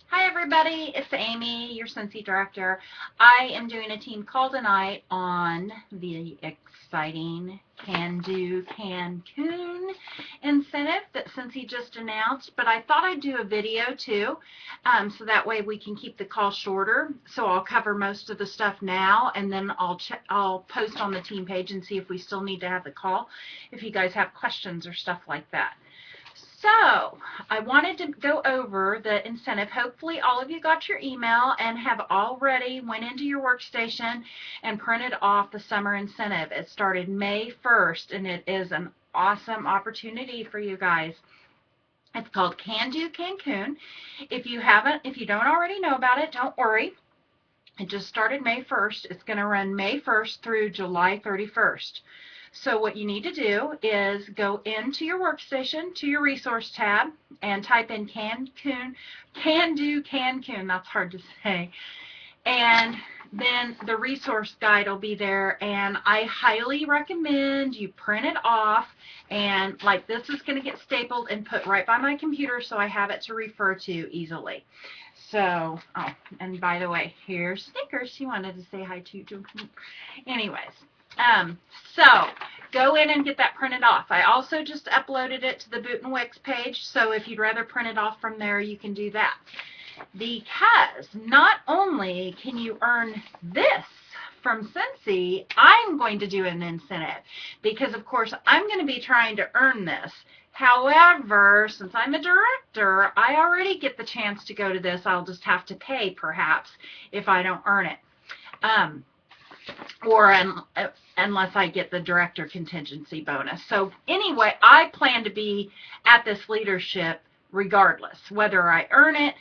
Hi everybody, it's Amy, your Scentsy Director. I am doing a team call tonight on the exciting Can Do Cancun incentive that Scentsy just announced, but I thought I'd do a video too, so that way we can keep the call shorter. So I'll cover most of the stuff now, and then I'll post on the team page and see if we still need to have the call, if you guys have questions or stuff like that. So I wanted to go over the incentive. Hopefully all of you got your email and have already went into your workstation and printed off the summer incentive. It started May 1st and it is an awesome opportunity for you guys. It's called Can Do Cancun. If you don't already know about it, don't worry. It just started May 1st. It's going to run May 1st through July 31st. So what you need to do is go into your workstation, to your resource tab, and type in Cancun, Can Do Cancun, that's hard to say, and then the resource guide will be there, and I highly recommend you print it off, and like this is going to get stapled and put right by my computer so I have it to refer to easily. So, oh, and by the way, here's Snickers. She wanted to say hi to you. Anyways. So go in and get that printed off. I also just uploaded it to the Bootin Wicks page, so if you'd rather print it off from there, you can do that. Because not only can you earn this from Scentsy, I'm going to do an incentive because, of course, I'm going to be trying to earn this. However, since I'm a director, I already get the chance to go to this. I'll just have to pay, perhaps, if I don't earn it. Or unless I get the director contingency bonus. So anyway, I plan to be at this leadership regardless, whether I earn it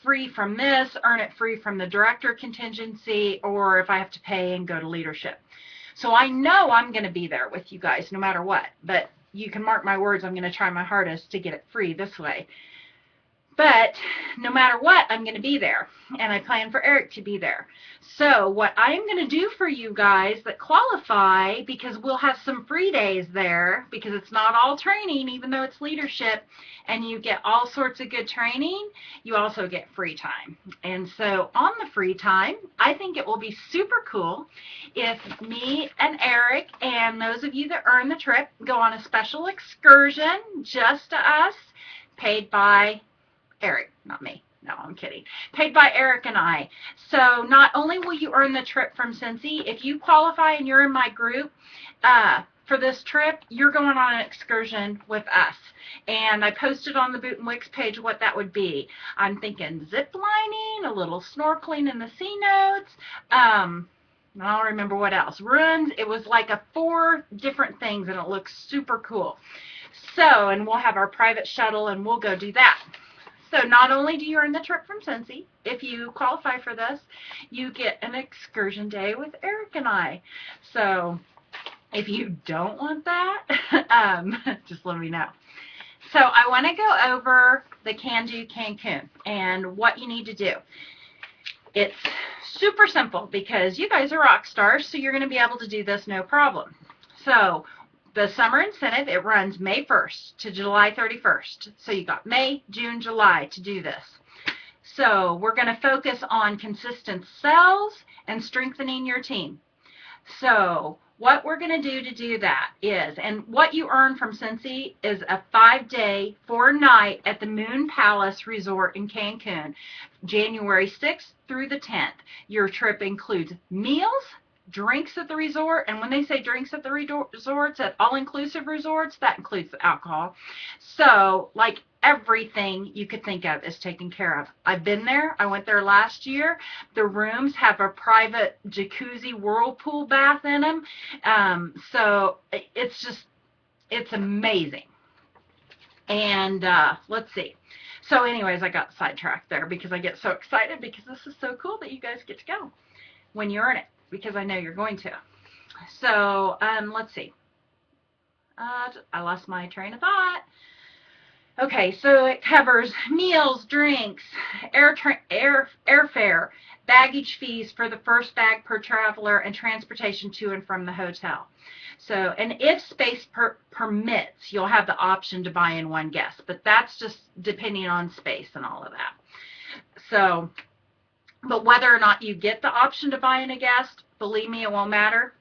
free from this, earn it free from the director contingency, or if I have to pay and go to leadership. So I know I'm going to be there with you guys no matter what, but you can mark my words, I'm going to try my hardest to get it free this way. But no matter what, I'm going to be there, and I plan for Eric to be there. So what I'm going to do for you guys that qualify, because we'll have some free days there, because it's not all training, even though it's leadership, and you get all sorts of good training, you also get free time. And so on the free time, I think it will be super cool if me and Eric and those of you that earn the trip go on a special excursion just to us, paid by Eric, not me. No, I'm kidding. Paid by Eric and I. So not only will you earn the trip from Scentsy, if you qualify and you're in my group for this trip, you're going on an excursion with us. And I posted on the Bootin Wicks page what that would be. I'm thinking zip lining, a little snorkeling in the sea notes. I don't remember what else. Ruins. It was like 4 different things, and it looks super cool. So, and we'll have our private shuttle, and we'll go do that. So not only do you earn the trip from Scentsy, if you qualify for this, you get an excursion day with Eric and I. So if you don't want that, just let me know. So I want to go over the Can Do Cancun and what you need to do. It's super simple because you guys are rock stars, so you're going to be able to do this no problem. So the summer incentive, it runs May 1st to July 31st. So you got May, June, July to do this. So we're going to focus on consistent sales and strengthening your team. So what we're going to do that is, and what you earn from Scentsy is a 5-day, 4-night at the Moon Palace Resort in Cancun, January 6th through the 10th. Your trip includes meals, drinks at the resort, and when they say drinks at the resorts, at all-inclusive resorts, that includes the alcohol. So, like, everything you could think of is taken care of. I've been there. I went there last year. The rooms have a private jacuzzi whirlpool bath in them. So it's amazing. And let's see. So anyways, I got sidetracked there because I get so excited because this is so cool that you guys get to go when you earn it, because I know you're going to. So let's see. I lost my train of thought. Okay, so it covers meals, drinks, airfare, baggage fees for the first bag per traveler, and transportation to and from the hotel. So, and if space permits, you'll have the option to buy in one guest, but that's just depending on space and all of that. So, but whether or not you get the option to buy in a guest, believe me, it won't matter.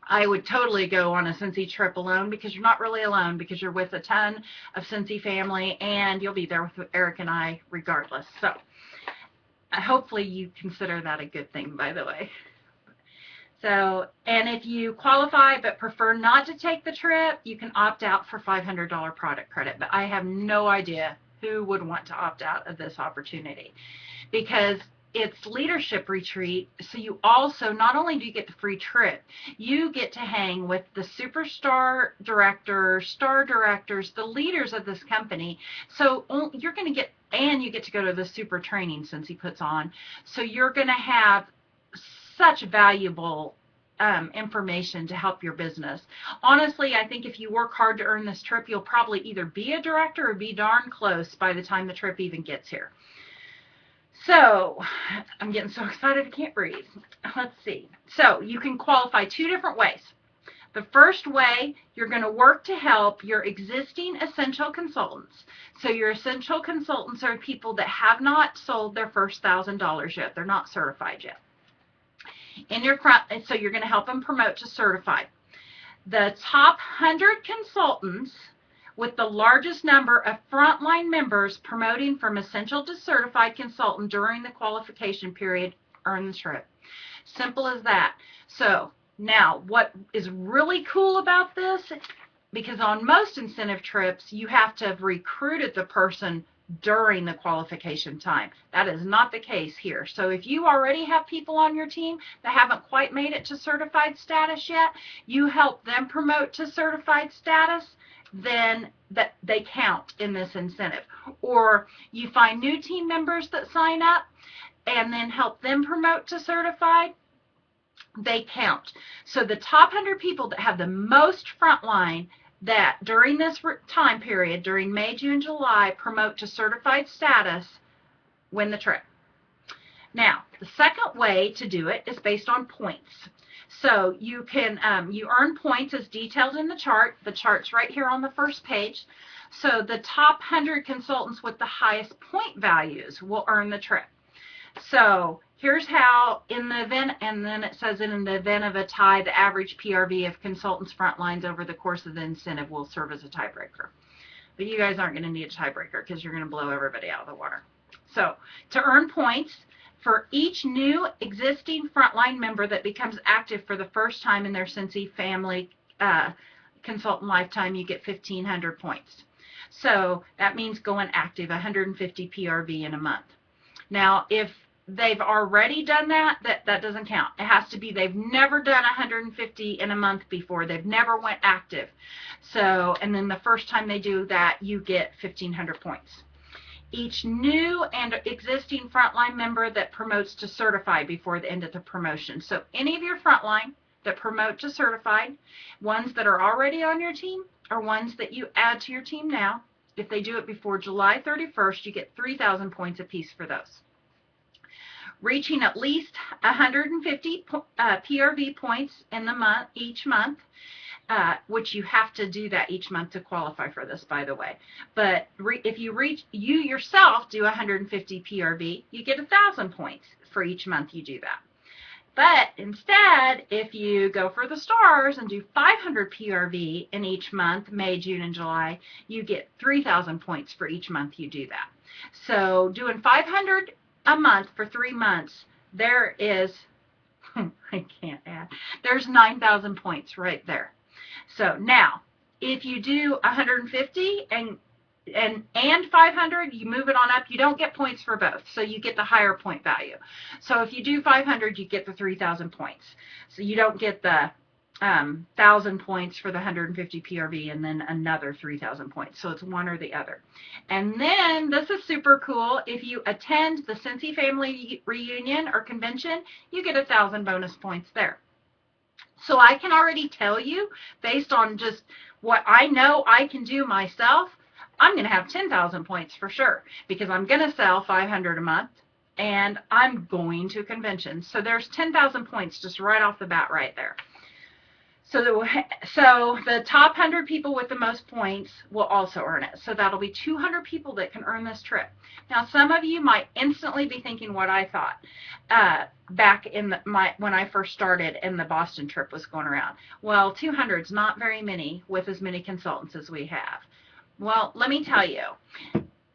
I would totally go on a Cincy trip alone, because you're not really alone, because you're with a ton of Cincy family, and you'll be there with Eric and I regardless. So hopefully you consider that a good thing, by the way. So, and if you qualify but prefer not to take the trip, you can opt out for $500 product credit. But I have no idea who would want to opt out of this opportunity, because it's leadership retreat. So you also, not only do you get the free trip, you get to hang with the superstar directors, star directors, the leaders of this company. So you're going to get, and you get to go to the super training since he puts on. So you're going to have such valuable information to help your business. Honestly, I think if you work hard to earn this trip, you'll probably either be a director or be darn close by the time the trip even gets here. So I'm getting so excited I can't breathe. Let's see. So you can qualify 2 different ways. The first way, you're going to work to help your existing essential consultants. So your essential consultants are people that have not sold their first $1,000 yet. They're not certified yet. So you're going to help them promote to certified. The top 100 consultants with the largest number of frontline members promoting from essential to certified consultant during the qualification period earn the trip. Simple as that. So now, what is really cool about this, because on most incentive trips, you have to have recruited the person during the qualification time. That is not the case here. So if you already have people on your team that haven't quite made it to certified status yet, you help them promote to certified status, then that they count in this incentive. Or you find new team members that sign up and then help them promote to certified, they count. So the top 100 people that have the most frontline that during this time period, during May, June, July, promote to certified status, win the trip. Now, the second way to do it is based on points. So you can you earn points as detailed in the chart. The chart's right here on the first page. So the top 100 consultants with the highest point values will earn the trip. So here's how, in the event, and then it says in the event of a tie, the average PRV of consultants' front lines over the course of the incentive will serve as a tiebreaker. But you guys aren't going to need a tiebreaker because you're going to blow everybody out of the water. So to earn points, for each new existing frontline member that becomes active for the first time in their Cincy family consultant lifetime, you get 1,500 points. So that means going active, 150 PRV in a month. Now, if they've already done that, that doesn't count. It has to be they've never done 150 in a month before. They've never went active. So, and then the first time they do that, you get 1,500 points. Each new and existing frontline member that promotes to certified before the end of the promotion. So any of your frontline that promote to certified, ones that are already on your team or ones that you add to your team now, if they do it before July 31st, you get 3,000 points apiece for those. Reaching at least 150 PRV points in the month, each month, which you have to do that each month to qualify for this, by the way. But if you yourself do 150 PRV, you get 1,000 points for each month you do that. But instead, if you go for the stars and do 500 PRV in each month, May, June, and July, you get 3,000 points for each month you do that. So doing 500 a month for 3 months, there is, I can't add, there's 9,000 points right there. So now, if you do 150 and 500, you move it on up, you don't get points for both, so you get the higher point value. So if you do 500, you get the 3,000 points. So you don't get the 1,000 points for the 150 PRV and then another 3,000 points. So it's one or the other. And then, this is super cool, if you attend the Cincy Family Reunion or Convention, you get 1,000 bonus points there. So I can already tell you, based on just what I know I can do myself, I'm going to have 10,000 points for sure, because I'm going to sell 500 a month and I'm going to conventions. So there's 10,000 points just right off the bat right there. So the top 100 people with the most points will also earn it. So that'll be 200 people that can earn this trip. Now, some of you might instantly be thinking what I thought back in when I first started and the Boston trip was going around. Well, 200 is not very many with as many consultants as we have. Well, let me tell you,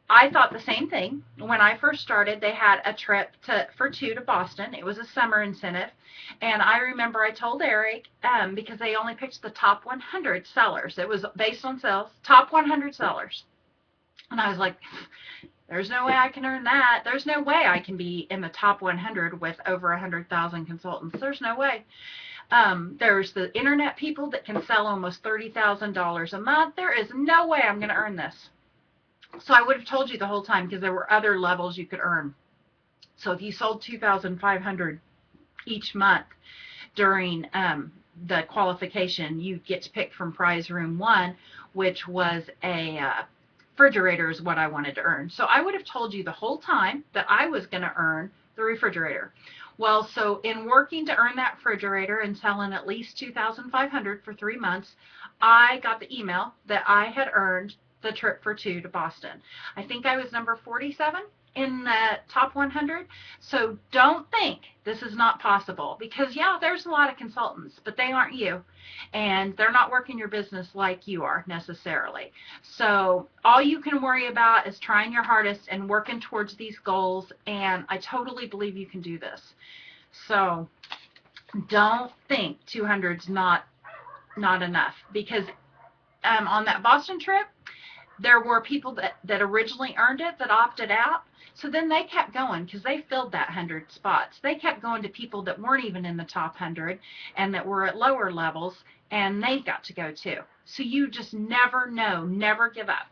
I thought the same thing. When I first started, they had a trip for two to Boston. It was a summer incentive. And I remember I told Eric, because they only picked the top 100 sellers. It was based on sales, top 100 sellers. And I was like, there's no way I can earn that. There's no way I can be in the top 100 with over 100,000 consultants. There's no way. There's the internet people that can sell almost $30,000 a month. There is no way I'm going to earn this. So I would have told you the whole time, because there were other levels you could earn. So if you sold $2,500 each month during the qualification, you get to pick from prize room 1, which was a refrigerator is what I wanted to earn. So I would have told you the whole time that I was going to earn the refrigerator. Well, so in working to earn that refrigerator and selling at least $2,500 for 3 months, I got the email that I had earned the trip for two to Boston. I think I was number 47 in the top 100. So don't think this is not possible, because yeah, there's a lot of consultants, but they aren't you, and they're not working your business like you are necessarily. So all you can worry about is trying your hardest and working towards these goals, and I totally believe you can do this. So don't think 200's not enough, because on that Boston trip, there were people that originally earned it that opted out. So then they kept going, because they filled that 100 spots. They kept going to people that weren't even in the top 100 and that were at lower levels, and they got to go too. So you just never know. Never give up.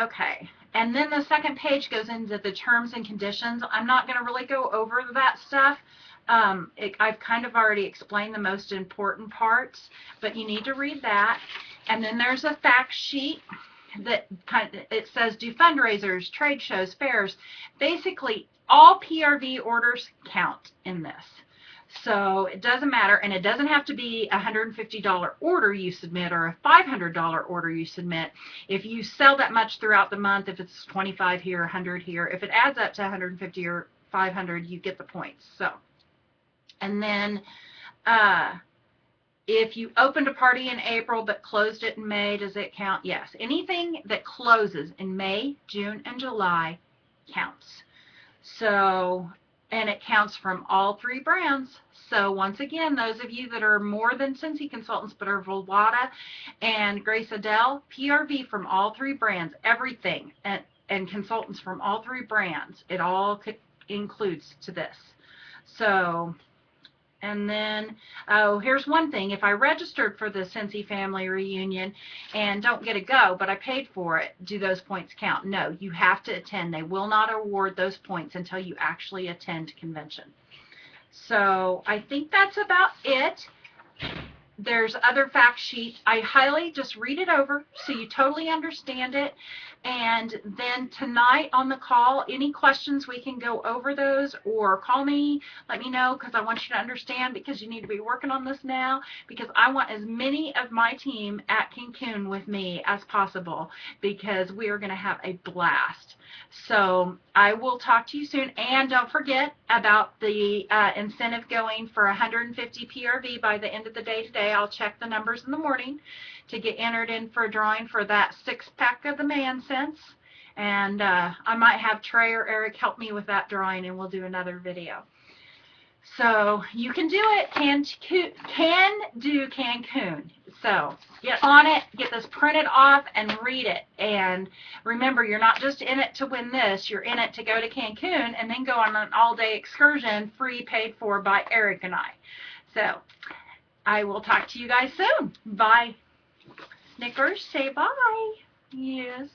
Okay. And then the second page goes into the terms and conditions. I'm not going to really go over that stuff. I've kind of already explained the most important parts, but you need to read that. And then there's a fact sheet that it says, do fundraisers, trade shows, fairs, basically all PRV orders count in this. So it doesn't matter, and it doesn't have to be a $150 order you submit or a $500 order you submit. If you sell that much throughout the month, if it's 25 here, 100 here, if it adds up to 150 or 500, you get the points. So, and then if you opened a party in April but closed it in May, does it count? Yes. Anything that closes in May, June, and July counts. So, and it counts from all 3 brands. So once again, those of you that are more than Scentsy consultants but are Volvada and Grace Adele, PRV from all 3 brands, everything, and consultants from all 3 brands, it all includes to this. So, and then, oh, here's one thing. If I registered for the Scentsy family reunion and don't get a go, but I paid for it, do those points count? No, you have to attend. They will not award those points until you actually attend convention. So I think that's about it. There's other fact sheets. I highly just read it over so you totally understand it. And then tonight on the call, any questions, we can go over those, or call me, let me know, because I want you to understand, because you need to be working on this now, because I want as many of my team at Cancun with me as possible, because we are going to have a blast. So I will talk to you soon, and don't forget about the incentive going for 150 PRV by the end of the day today. I'll check the numbers in the morning to get entered in for a drawing for that 6-pack of the Man Sense. And I might have Trey or Eric help me with that drawing, and we'll do another video. So you can do it. Can do Cancun. So get on it, get this printed off, and read it. And remember, you're not just in it to win this. You're in it to go to Cancun and then go on an all-day excursion, free, paid for by Eric and I. So I will talk to you guys soon. Bye. Snickers, say bye. Yes.